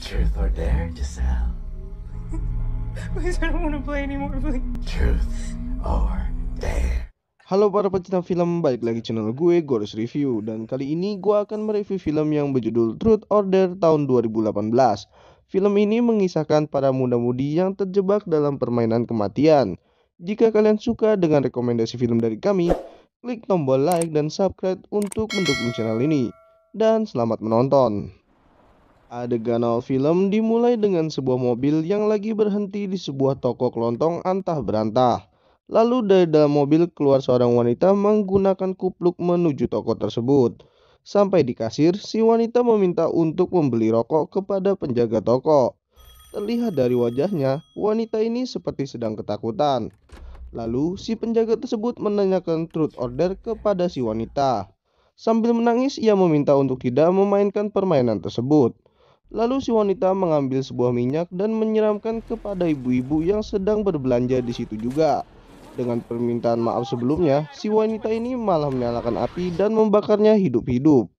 Truth or dare, Giselle? Please, I don't want to play anymore, please. Truth or dare? Halo para pecinta film, balik lagi channel gue, Gores Review. Dan kali ini gue akan mereview film yang berjudul Truth or Dare tahun 2018. Film ini mengisahkan para muda-mudi yang terjebak dalam permainan kematian. Jika kalian suka dengan rekomendasi film dari kami, klik tombol like dan subscribe untuk mendukung channel ini. Dan selamat menonton. Adegan awal film dimulai dengan sebuah mobil yang lagi berhenti di sebuah toko kelontong antah berantah. Lalu dari dalam mobil keluar seorang wanita menggunakan kupluk menuju toko tersebut. Sampai di kasir, si wanita meminta untuk membeli rokok kepada penjaga toko. Terlihat dari wajahnya, wanita ini seperti sedang ketakutan. Lalu si penjaga tersebut menanyakan truth or dare kepada si wanita. Sambil menangis, ia meminta untuk tidak memainkan permainan tersebut. Lalu si wanita mengambil sebuah minyak dan menyiramkan kepada ibu-ibu yang sedang berbelanja di situ juga. Dengan permintaan maaf sebelumnya, si wanita ini malah menyalakan api dan membakarnya hidup-hidup.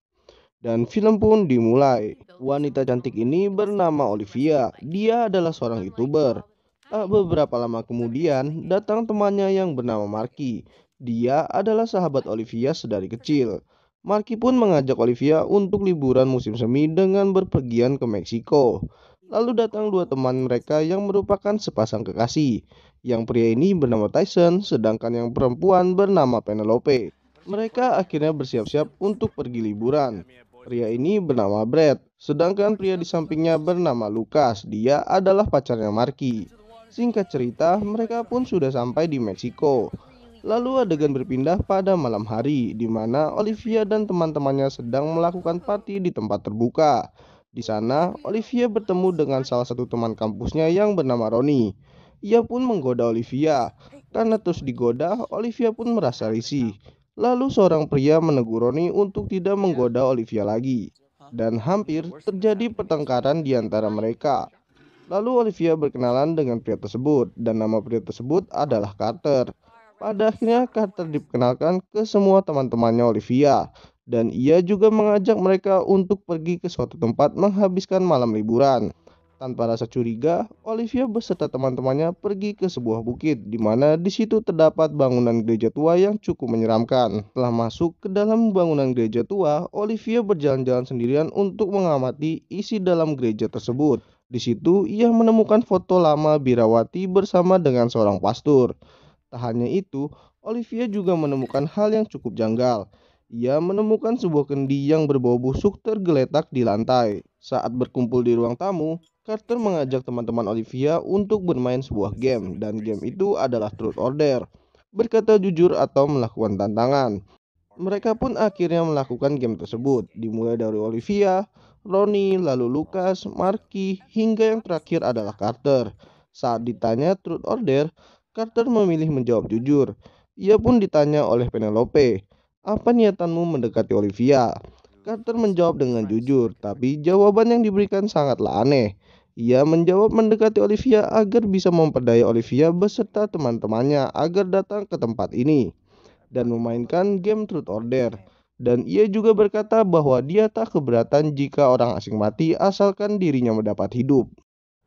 Dan film pun dimulai. Wanita cantik ini bernama Olivia. Dia adalah seorang YouTuber. Tak beberapa lama kemudian, datang temannya yang bernama Marky. Dia adalah sahabat Olivia sedari kecil. Marky pun mengajak Olivia untuk liburan musim semi dengan berpergian ke Meksiko. Lalu datang dua teman mereka yang merupakan sepasang kekasih. Yang pria ini bernama Tyson, sedangkan yang perempuan bernama Penelope. Mereka akhirnya bersiap-siap untuk pergi liburan. Pria ini bernama Brad, sedangkan pria di sampingnya bernama Lucas. Dia adalah pacarnya Marky. Singkat cerita, mereka pun sudah sampai di Meksiko. Lalu adegan berpindah pada malam hari, di mana Olivia dan teman-temannya sedang melakukan party di tempat terbuka. Di sana, Olivia bertemu dengan salah satu teman kampusnya yang bernama Ronnie. Ia pun menggoda Olivia. Karena terus digoda, Olivia pun merasa risih. Lalu seorang pria menegur Ronnie untuk tidak menggoda Olivia lagi. Dan hampir terjadi pertengkaran di antara mereka. Lalu Olivia berkenalan dengan pria tersebut, dan nama pria tersebut adalah Carter. Pada akhirnya Carter diperkenalkan ke semua teman-temannya Olivia, dan ia juga mengajak mereka untuk pergi ke suatu tempat menghabiskan malam liburan. Tanpa rasa curiga, Olivia beserta teman-temannya pergi ke sebuah bukit, di mana di situ terdapat bangunan gereja tua yang cukup menyeramkan. Setelah masuk ke dalam bangunan gereja tua, Olivia berjalan-jalan sendirian untuk mengamati isi dalam gereja tersebut. Di situ ia menemukan foto lama birawati bersama dengan seorang pastor. Tak hanya itu, Olivia juga menemukan hal yang cukup janggal. Ia menemukan sebuah kendi yang berbau busuk tergeletak di lantai. Saat berkumpul di ruang tamu, Carter mengajak teman-teman Olivia untuk bermain sebuah game, dan game itu adalah Truth or Dare, berkata jujur atau melakukan tantangan. Mereka pun akhirnya melakukan game tersebut, dimulai dari Olivia, Ronnie, lalu Lucas, Marky, hingga yang terakhir adalah Carter. Saat ditanya Truth or Dare, Carter memilih menjawab jujur. Ia pun ditanya oleh Penelope, "Apa niatanmu mendekati Olivia?" Carter menjawab dengan jujur, tapi jawaban yang diberikan sangatlah aneh. Ia menjawab mendekati Olivia agar bisa memperdaya Olivia beserta teman-temannya agar datang ke tempat ini dan memainkan game Truth or Dare. Dan ia juga berkata bahwa dia tak keberatan jika orang asing mati asalkan dirinya mendapat hidup.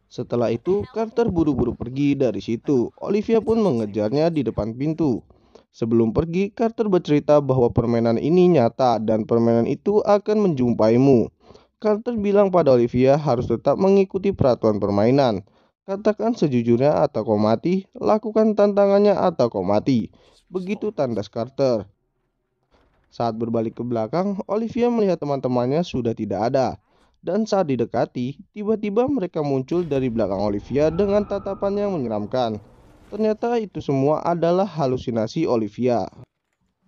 Setelah itu, Carter buru-buru pergi dari situ. Olivia pun mengejarnya di depan pintu. Sebelum pergi, Carter bercerita bahwa permainan ini nyata dan permainan itu akan menjumpaimu. Carter bilang pada Olivia harus tetap mengikuti peraturan permainan. Katakan sejujurnya atau kau mati, lakukan tantangannya atau kau mati. Begitu tandas Carter. Saat berbalik ke belakang, Olivia melihat teman-temannya sudah tidak ada. Dan saat didekati, tiba-tiba mereka muncul dari belakang Olivia dengan tatapan yang menyeramkan. Ternyata itu semua adalah halusinasi Olivia.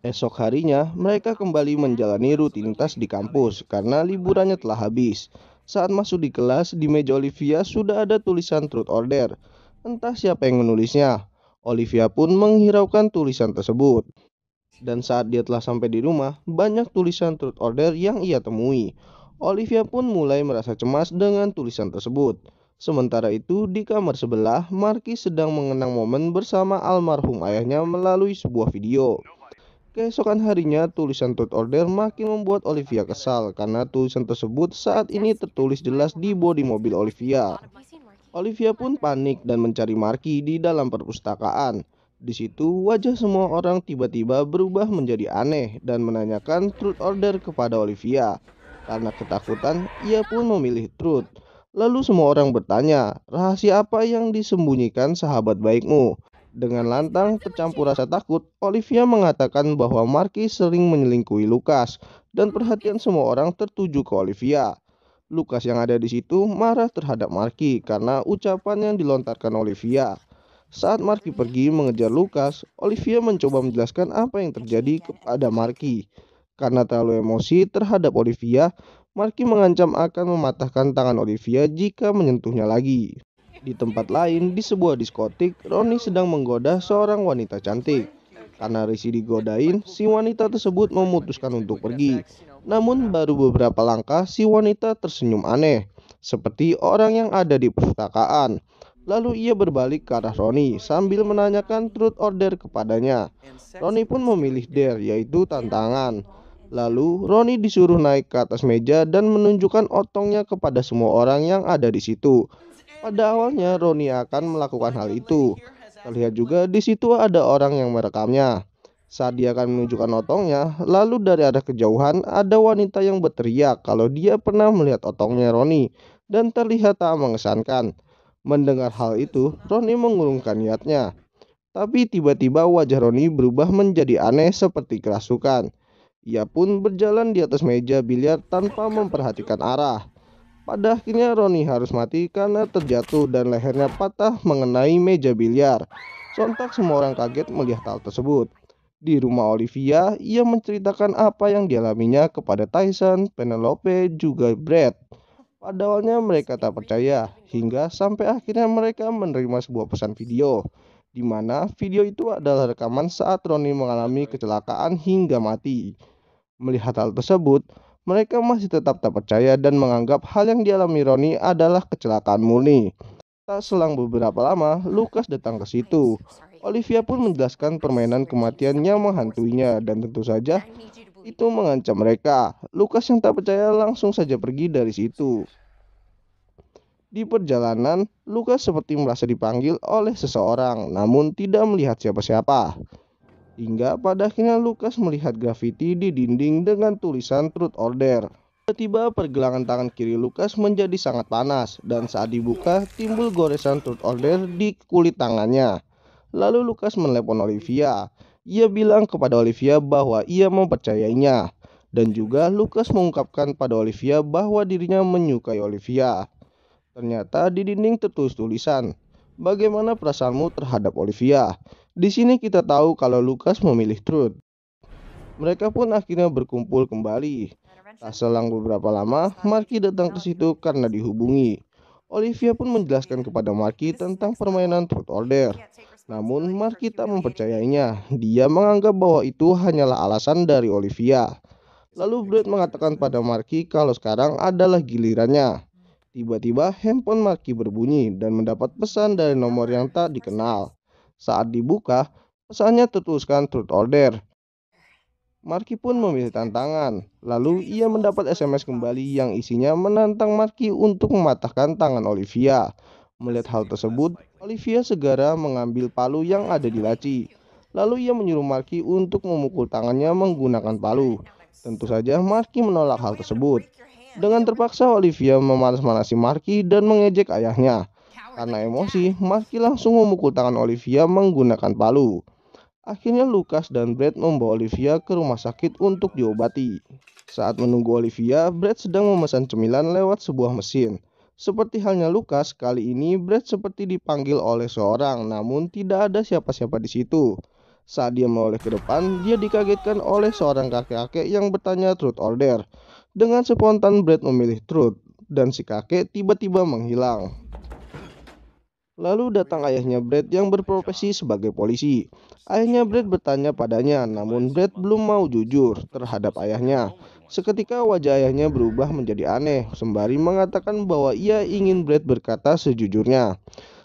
Esok harinya, mereka kembali menjalani rutinitas di kampus karena liburannya telah habis. Saat masuk di kelas, di meja Olivia sudah ada tulisan Truth or Dare. Entah siapa yang menulisnya. Olivia pun menghiraukan tulisan tersebut. Dan saat dia telah sampai di rumah, banyak tulisan Truth or Dare yang ia temui. Olivia pun mulai merasa cemas dengan tulisan tersebut. Sementara itu, di kamar sebelah, Marky sedang mengenang momen bersama almarhum ayahnya melalui sebuah video. Keesokan harinya, tulisan truth order makin membuat Olivia kesal karena tulisan tersebut saat ini tertulis jelas di bodi mobil Olivia. Olivia pun panik dan mencari Marky di dalam perpustakaan. Di situ, wajah semua orang tiba-tiba berubah menjadi aneh dan menanyakan truth order kepada Olivia. Karena ketakutan, ia pun memilih truth. Lalu semua orang bertanya, rahasia apa yang disembunyikan sahabat baikmu? Dengan lantang tercampur rasa takut, Olivia mengatakan bahwa Marky sering menyelingkuhi Lucas dan perhatian semua orang tertuju ke Olivia. Lucas yang ada di situ marah terhadap Marky karena ucapan yang dilontarkan Olivia. Saat Marky pergi mengejar Lucas, Olivia mencoba menjelaskan apa yang terjadi kepada Marky. Karena terlalu emosi terhadap Olivia, Marky mengancam akan mematahkan tangan Olivia jika menyentuhnya lagi. Di tempat lain, di sebuah diskotik, Ronnie sedang menggoda seorang wanita cantik. Karena risih digodain, si wanita tersebut memutuskan untuk pergi. Namun baru beberapa langkah, si wanita tersenyum aneh, seperti orang yang ada di perpustakaan. Lalu ia berbalik ke arah Ronnie sambil menanyakan truth order kepadanya. Ronnie pun memilih dare, yaitu tantangan. Lalu Ronnie disuruh naik ke atas meja dan menunjukkan otongnya kepada semua orang yang ada di situ. Pada awalnya Ronnie akan melakukan hal itu. Terlihat juga di situ ada orang yang merekamnya. Saat dia akan menunjukkan otongnya, lalu dari arah kejauhan ada wanita yang berteriak kalau dia pernah melihat otongnya Ronnie dan terlihat tak mengesankan. Mendengar hal itu, Ronnie mengurungkan niatnya. Tapi tiba-tiba wajah Ronnie berubah menjadi aneh seperti kerasukan. Ia pun berjalan di atas meja biliar tanpa memperhatikan arah. Pada akhirnya Ronnie harus mati karena terjatuh dan lehernya patah mengenai meja biliar. Sontak semua orang kaget melihat hal tersebut. Di rumah Olivia, ia menceritakan apa yang dialaminya kepada Tyson, Penelope, juga Brad. Pada awalnya mereka tak percaya, hingga sampai akhirnya mereka menerima sebuah pesan video, di mana video itu adalah rekaman saat Ronnie mengalami kecelakaan hingga mati. Melihat hal tersebut, mereka masih tetap tak percaya dan menganggap hal yang dialami Ronnie adalah kecelakaan murni. Tak selang beberapa lama, Lucas datang ke situ. Olivia pun menjelaskan permainan kematian yang menghantuinya dan tentu saja itu mengancam mereka. Lucas yang tak percaya langsung saja pergi dari situ. Di perjalanan, Lucas seperti merasa dipanggil oleh seseorang, namun tidak melihat siapa-siapa. Hingga pada akhirnya Lucas melihat grafiti di dinding dengan tulisan truth order. Tiba-tiba pergelangan tangan kiri Lucas menjadi sangat panas dan saat dibuka timbul goresan truth order di kulit tangannya. Lalu Lucas menelepon Olivia. Ia bilang kepada Olivia bahwa ia mempercayainya. Dan juga Lucas mengungkapkan pada Olivia bahwa dirinya menyukai Olivia. Ternyata di dinding tertulis tulisan, "Bagaimana perasaanmu terhadap Olivia?" Di sini kita tahu kalau Lucas memilih truth. Mereka pun akhirnya berkumpul kembali. Tak selang beberapa lama, Marky datang ke situ karena dihubungi. Olivia pun menjelaskan kepada Marky tentang permainan truth order. Namun Marky tak mempercayainya. Dia menganggap bahwa itu hanyalah alasan dari Olivia. Lalu Brad mengatakan pada Marky kalau sekarang adalah gilirannya. Tiba-tiba handphone Marky berbunyi dan mendapat pesan dari nomor yang tak dikenal. Saat dibuka, pesannya tertuliskan truth order. Marky pun memilih tantangan. Lalu ia mendapat SMS kembali yang isinya menantang Marky untuk mematahkan tangan Olivia. Melihat hal tersebut, Olivia segera mengambil palu yang ada di laci. Lalu ia menyuruh Marky untuk memukul tangannya menggunakan palu. Tentu saja Marky menolak hal tersebut. Dengan terpaksa Olivia memanas-manasi Marky dan mengejek ayahnya. Karena emosi, Marky langsung memukul tangan Olivia menggunakan palu. Akhirnya Lucas dan Brad membawa Olivia ke rumah sakit untuk diobati. Saat menunggu Olivia, Brad sedang memesan cemilan lewat sebuah mesin. Seperti halnya Lucas, kali ini Brad seperti dipanggil oleh seorang, namun tidak ada siapa-siapa di situ. Saat dia menoleh ke depan, dia dikagetkan oleh seorang kakek-kakek yang bertanya truth order. Dengan spontan Brad memilih truth, dan si kakek tiba-tiba menghilang. Lalu datang ayahnya Brad yang berprofesi sebagai polisi. Ayahnya Brad bertanya padanya, namun Brad belum mau jujur terhadap ayahnya. Seketika wajah ayahnya berubah menjadi aneh, sembari mengatakan bahwa ia ingin Brad berkata sejujurnya.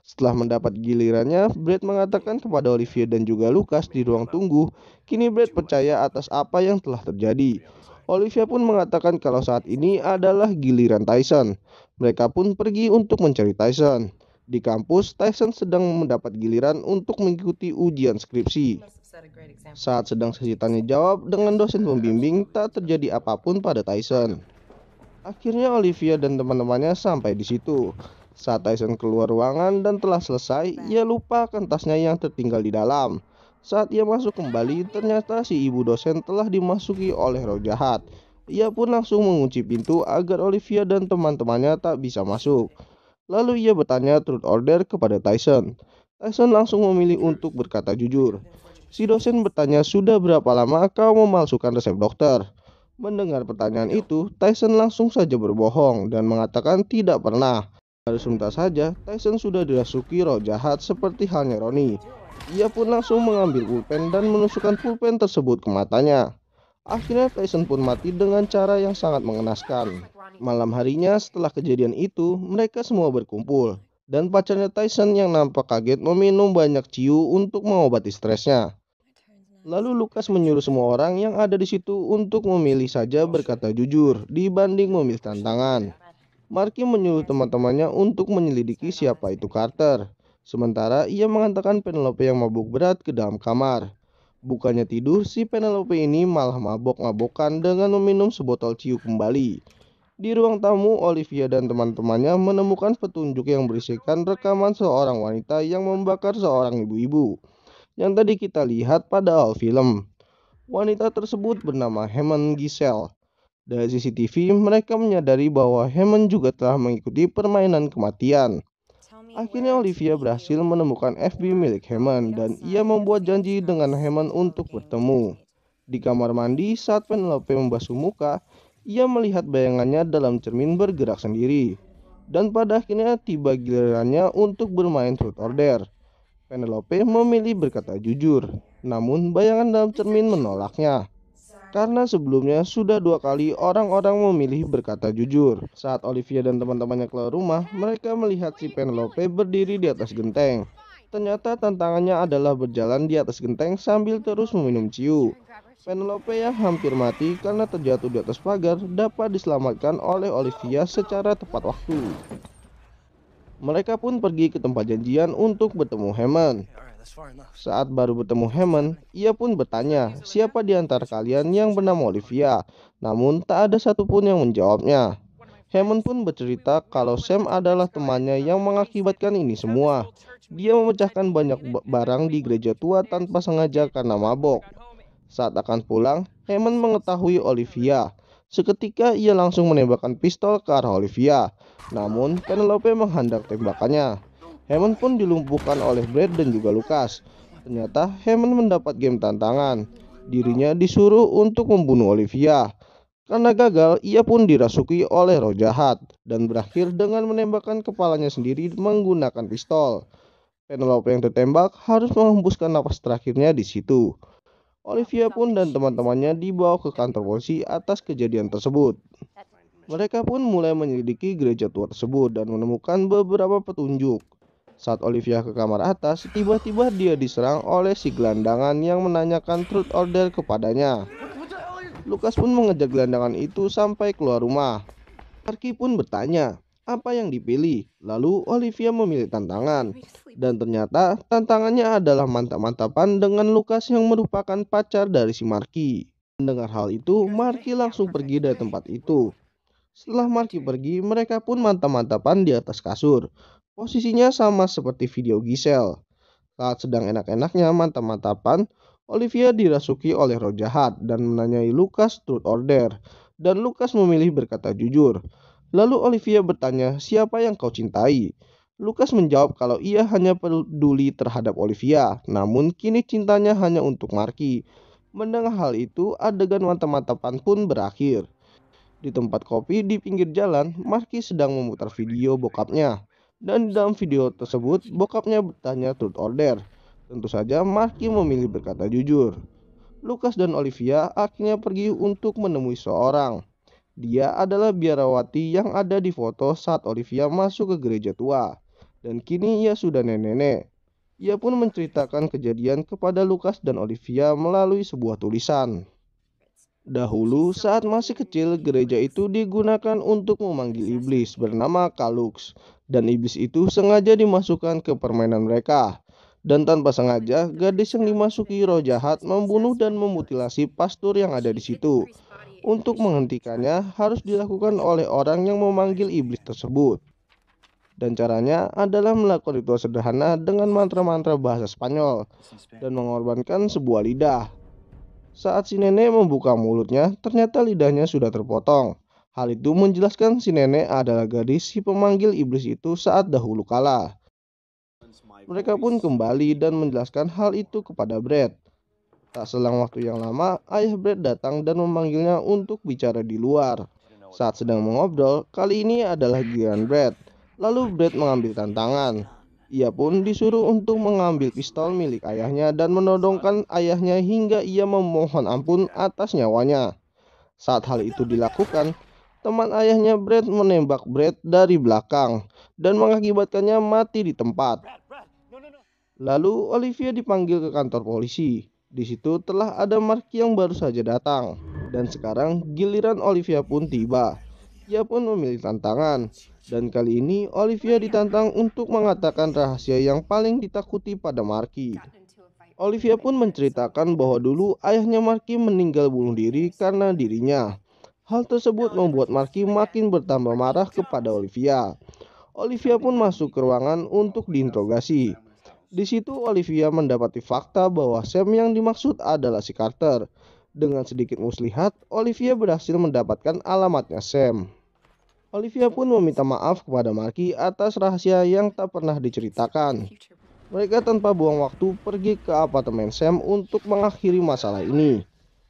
Setelah mendapat gilirannya, Brad mengatakan kepada Olivia dan juga Lucas di ruang tunggu, kini Brad percaya atas apa yang telah terjadi. Olivia pun mengatakan kalau saat ini adalah giliran Tyson. Mereka pun pergi untuk mencari Tyson. Di kampus, Tyson sedang mendapat giliran untuk mengikuti ujian skripsi. Saat sedang sesi tanya jawab dengan dosen pembimbing, tak terjadi apapun pada Tyson. Akhirnya Olivia dan teman-temannya sampai di situ. Saat Tyson keluar ruangan dan telah selesai, ia lupa akan tasnya yang tertinggal di dalam. Saat ia masuk kembali, ternyata si ibu dosen telah dimasuki oleh roh jahat. Ia pun langsung mengunci pintu agar Olivia dan teman-temannya tak bisa masuk. Lalu ia bertanya truth order kepada Tyson. Tyson langsung memilih untuk berkata jujur. Si dosen bertanya, sudah berapa lama kau memalsukan resep dokter? Mendengar pertanyaan itu, Tyson langsung saja berbohong dan mengatakan tidak pernah. Baru sebentar saja, Tyson sudah dirasuki roh jahat seperti halnya Ronnie. Ia pun langsung mengambil pulpen dan menusukkan pulpen tersebut ke matanya. Akhirnya Tyson pun mati dengan cara yang sangat mengenaskan. Malam harinya setelah kejadian itu, mereka semua berkumpul. Dan pacarnya Tyson yang nampak kaget meminum banyak ciu untuk mengobati stresnya. Lalu Lucas menyuruh semua orang yang ada di situ untuk memilih saja berkata jujur dibanding memilih tantangan. Marky menyuruh teman-temannya untuk menyelidiki siapa itu Carter. Sementara ia mengantarkan Penelope yang mabuk berat ke dalam kamar. Bukannya tidur, si Penelope ini malah mabok-mabokan dengan meminum sebotol ciu kembali. Di ruang tamu, Olivia dan teman-temannya menemukan petunjuk yang berisikan rekaman seorang wanita yang membakar seorang ibu-ibu yang tadi kita lihat pada awal film. Wanita tersebut bernama Hammond Giselle. Dari CCTV, mereka menyadari bahwa Hammond juga telah mengikuti permainan kematian. Akhirnya Olivia berhasil menemukan FB milik Hammond dan ia membuat janji dengan Hammond untuk bertemu. Di kamar mandi, saat Penelope membasuh muka, ia melihat bayangannya dalam cermin bergerak sendiri. Dan pada akhirnya tiba gilirannya untuk bermain truth order. Penelope memilih berkata jujur, namun bayangan dalam cermin menolaknya. Karena sebelumnya sudah 2 kali orang-orang memilih berkata jujur. Saat Olivia dan teman-temannya keluar rumah, mereka melihat si Penelope berdiri di atas genteng. Ternyata tantangannya adalah berjalan di atas genteng sambil terus meminum ciu. Penelope yang hampir mati karena terjatuh di atas pagar dapat diselamatkan oleh Olivia secara tepat waktu. Mereka pun pergi ke tempat janjian untuk bertemu Hammond. Saat baru bertemu Hammond, ia pun bertanya siapa di antara kalian yang bernama Olivia, namun tak ada satupun yang menjawabnya. Hammond pun bercerita kalau Sam adalah temannya yang mengakibatkan ini semua. Dia memecahkan banyak barang di gereja tua tanpa sengaja karena mabok. Saat akan pulang, Hammond mengetahui Olivia. Seketika ia langsung menembakkan pistol ke arah Olivia, namun Penelope menghandak tembakannya. Hammond pun dilumpuhkan oleh Brad dan juga Lucas. Ternyata Hammond mendapat game tantangan. Dirinya disuruh untuk membunuh Olivia. Karena gagal, ia pun dirasuki oleh roh jahat dan berakhir dengan menembakkan kepalanya sendiri menggunakan pistol. Penelope yang tertembak harus menghembuskan napas terakhirnya di situ. Olivia pun dan teman-temannya dibawa ke kantor polisi atas kejadian tersebut. Mereka pun mulai menyelidiki gereja tua tersebut dan menemukan beberapa petunjuk. Saat Olivia ke kamar atas, tiba-tiba dia diserang oleh si gelandangan yang menanyakan truth order kepadanya. Lucas pun mengejar gelandangan itu sampai keluar rumah. Marky pun bertanya, apa yang dipilih? Lalu Olivia memilih tantangan. Dan ternyata tantangannya adalah mantap-mantapan dengan Lucas yang merupakan pacar dari si Marky. Mendengar hal itu, Marky langsung pergi dari tempat itu. Setelah Marky pergi, mereka pun mantap-mantapan di atas kasur. Posisinya sama seperti video Giselle. Saat sedang enak-enaknya mantap-mantapan, Olivia dirasuki oleh roh jahat dan menanyai Lucas truth order. Dan Lucas memilih berkata jujur. Lalu Olivia bertanya, siapa yang kau cintai? Lucas menjawab kalau ia hanya peduli terhadap Olivia, namun kini cintanya hanya untuk Marky. Mendengar hal itu, adegan mantap-mantapan pun berakhir. Di tempat kopi di pinggir jalan, Marky sedang memutar video bokapnya. Dan di dalam video tersebut, bokapnya bertanya truth order. Tentu saja Marky memilih berkata jujur. Lucas dan Olivia akhirnya pergi untuk menemui seorang. Dia adalah biarawati yang ada di foto saat Olivia masuk ke gereja tua. dan kini ia sudah nenek-nenek. Ia pun menceritakan kejadian kepada Lucas dan Olivia melalui sebuah tulisan. Dahulu saat masih kecil, gereja itu digunakan untuk memanggil iblis bernama Kalux, dan iblis itu sengaja dimasukkan ke permainan mereka. Dan tanpa sengaja, gadis yang dimasuki roh jahat membunuh dan memutilasi pastor yang ada di situ. Untuk menghentikannya harus dilakukan oleh orang yang memanggil iblis tersebut. Dan caranya adalah melakukan ritual sederhana dengan mantra-mantra bahasa Spanyol dan mengorbankan sebuah lidah. Saat si nenek membuka mulutnya, ternyata lidahnya sudah terpotong. Hal itu menjelaskan si nenek adalah gadis si pemanggil iblis itu saat dahulu kala. Mereka pun kembali dan menjelaskan hal itu kepada Brad. Tak selang waktu yang lama, ayah Brad datang dan memanggilnya untuk bicara di luar. Saat sedang mengobrol, kali ini adalah giliran Brad. Lalu Brad mengambil tantangan. Ia pun disuruh untuk mengambil pistol milik ayahnya dan menodongkan ayahnya hingga ia memohon ampun atas nyawanya. Saat hal itu dilakukan, teman ayahnya Brad menembak Brad dari belakang dan mengakibatkannya mati di tempat. Lalu Olivia dipanggil ke kantor polisi. Di situ telah ada Marky yang baru saja datang. Dan sekarang giliran Olivia pun tiba. Ia pun memilih tantangan. Dan kali ini Olivia ditantang untuk mengatakan rahasia yang paling ditakuti pada Marky. Olivia pun menceritakan bahwa dulu ayahnya Marky meninggal bunuh diri karena dirinya. Hal tersebut membuat Marky makin bertambah marah kepada Olivia. Olivia pun masuk ke ruangan untuk diinterogasi. Di situ Olivia mendapati fakta bahwa Sam yang dimaksud adalah si Carter. Dengan sedikit muslihat, Olivia berhasil mendapatkan alamatnya Sam. Olivia pun meminta maaf kepada Marky atas rahasia yang tak pernah diceritakan. Mereka tanpa buang waktu pergi ke apartemen Sam untuk mengakhiri masalah ini.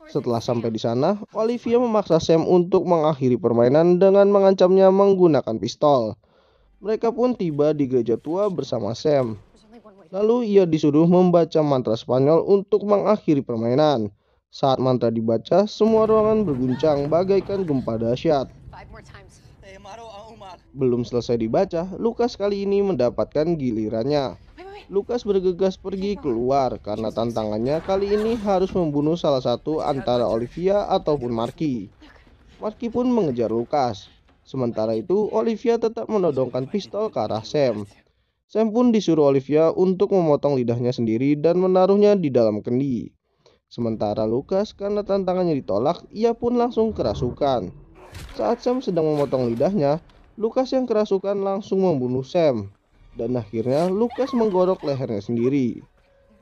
Setelah sampai di sana, Olivia memaksa Sam untuk mengakhiri permainan dengan mengancamnya menggunakan pistol. Mereka pun tiba di gereja tua bersama Sam. Lalu ia disuruh membaca mantra Spanyol untuk mengakhiri permainan. Saat mantra dibaca, semua ruangan berguncang bagaikan gempa dahsyat. Belum selesai dibaca, Lucas kali ini mendapatkan gilirannya. Lucas bergegas pergi keluar karena tantangannya kali ini harus membunuh salah satu antara Olivia ataupun Marky. Marky pun mengejar Lucas. Sementara itu, Olivia tetap menodongkan pistol ke arah Sam. Sam pun disuruh Olivia untuk memotong lidahnya sendiri dan menaruhnya di dalam kendi. Sementara Lucas, karena tantangannya ditolak, ia pun langsung kerasukan. Saat Sam sedang memotong lidahnya, Lucas yang kerasukan langsung membunuh Sam. Dan akhirnya Lucas menggorok lehernya sendiri.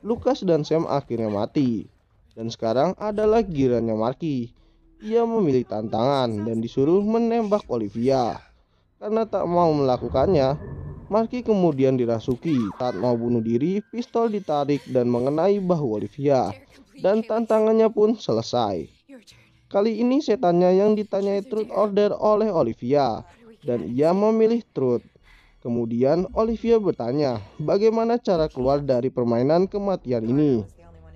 Lucas dan Sam akhirnya mati. Dan sekarang adalah gilirannya Marky. Ia memilih tantangan dan disuruh menembak Olivia. Karena tak mau melakukannya, Marky kemudian dirasuki. Saat mau bunuh diri, pistol ditarik dan mengenai bahu Olivia. Dan tantangannya pun selesai. Kali ini setannya yang ditanyai truth order oleh Olivia. Dan ia memilih truth. Kemudian Olivia bertanya, bagaimana cara keluar dari permainan kematian ini?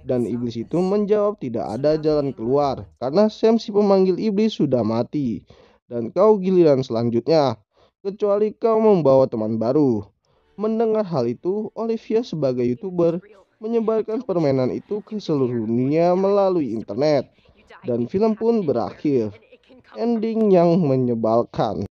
Dan iblis itu menjawab tidak ada jalan keluar, karena Sam si pemanggil iblis sudah mati. Dan kau giliran selanjutnya, kecuali kau membawa teman baru. Mendengar hal itu, Olivia sebagai YouTuber menyebarkan permainan itu ke seluruh dunia melalui internet. Dan film pun berakhir. Ending yang menyebalkan.